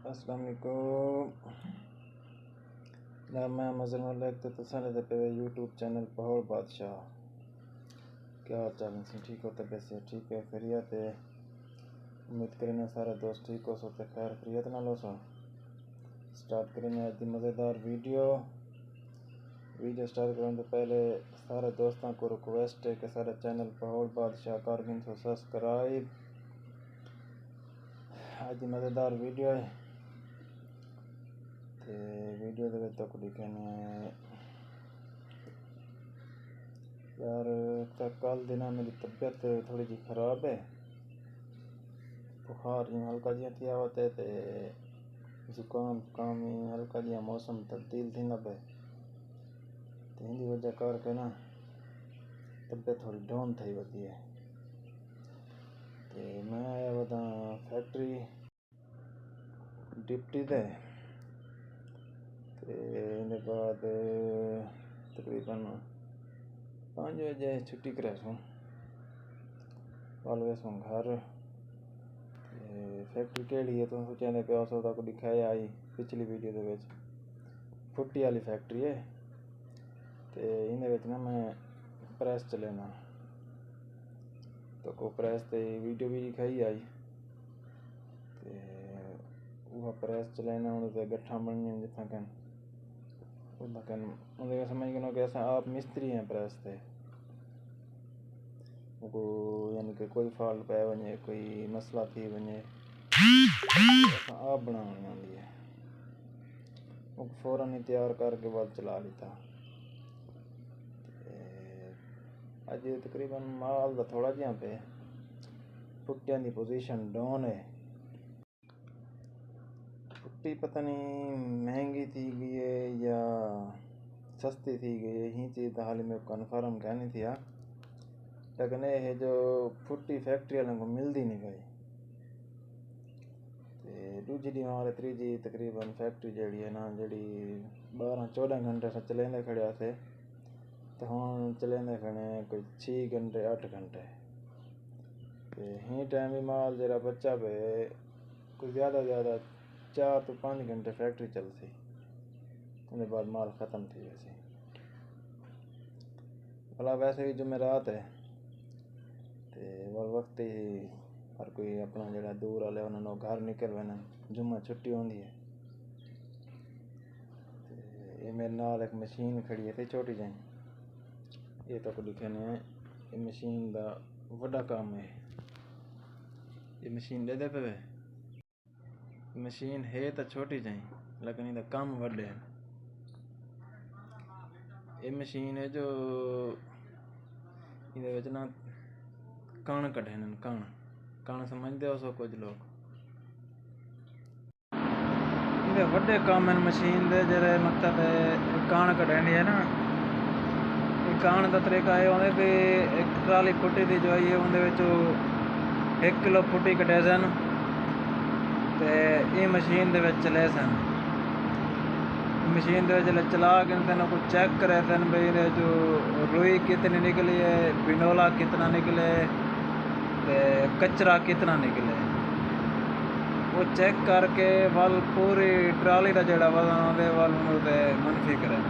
अस्सलाम वालेकुम। मैं मज़र लगते तो सन पे यूट्यूब चैनल पहाड़ बादशाह। क्या हाल चाल है? ठीक होते पैसे ठीक है खैरियत है। उम्मीद करें सारे दोस्त ठीक हो सोते खैर खैरियत ना लो सो। स्टार्ट करें आज की मज़ेदार वीडियो स्टार्ट करने तो पहले सारे दोस्तों को रिक्वेस्ट है कि सारे चैनल पहाड़ बादशाह कारगिन को सब्सक्राइब। आज की मज़ेदार वीडियो है ते वीडियो के तक लिखने यार कल दिन मेरी तबीयत थोड़ी जी खराब है। बुखार हल्का जिहा थी आवत है ते जुकाम हल्का जिहा मौसम तब्दील थी ना पे हिंदी वजह करके ना तबीयत थोड़ी डाउन थी वधी है। ते मैं आया वदा फैक्ट्री डिप्टी ते इनके बाद तकरीबन 5 बजे छुट्टी करे सूँ कल वे सूँ घर। फैक्ट्री केड़ी है तुम सोचने पे सो तक दिखाया आई पिछली वीडियो के फुट्टी वाली फैक्ट्री है। तो इन ना मैं प्रेस चलेना तो को प्रेस ते वीडियो भी दिखाई आई तो वह प्रेस चलेना उन्हें गट्ठा बननी जितना कन उन्हें समझ गए कि ऐसा आप मिस्त्री हैं प्रेस थे को यानी कि कोई फॉल्ट पे वने कोई मसला थी वने आप बनाने वाली है वो फ़ौरन ही तैयार करके बाद चला लेता। अज तकरीबन माल का थोड़ा जिहा पे फुट्टियां की पोजीशन डाउन है। फुट्टी पता नहीं महंगी थी गई है या सस्ती थी गई है ही चीज़ हाल में कन्फर्म कहनी थी लेकिन ये जो फुट्टी फैक्ट्री वालों को मिलती नहीं गई दूजी दी त्रीजी तकरीबन फैक्ट्री जी है ना जी 12-14 घंटे से चलेंदे खड़े थे तो हम चलेंदे खड़े कोई 6 घंटे 8 घंटे ही टाइम भी माल जरा बच्चा पे कोई ज़्यादा 4 तो 5 घंटे फैक्ट्री चलती उसके बाद माल ख़त्म थी वैसे भला वैसे भी जुमेरात है तो वक्त ही हर कोई अपना जरा दूर वाले उन्होंने घर निकल वना जुम्मा छुट्टी होती है। ये मेरे नाल एक मशीन खड़ी है छोटी जी ये तो लिखे ने ये मशीन का बड़ा काम है। ये मशीन दे पे मशीन है तो छोटी जी लेकिन इसका काम बड़े है। ये मशीन है जो ये ना कण कढ़े कण समझते हो सो कुछ लोग ये वड्डे काम है मशीन दे जरे मतलब कण कढ़नी है ना ये कण का तरीका है उन्हें भी एक ट्राली फुट्टी दी जो है उन्हें 1 किलो फुट्टी कटे सन तो ये मशीन दे चले सन मशीन दे चला के तेन को चेक करे सन भाई जो रुई कितनी निकली है बिनोला कितना निकले कचरा कितना निकले वो चेक करके वल पूरी ट्राली का जोड़ा वजन आते वल मनफी करें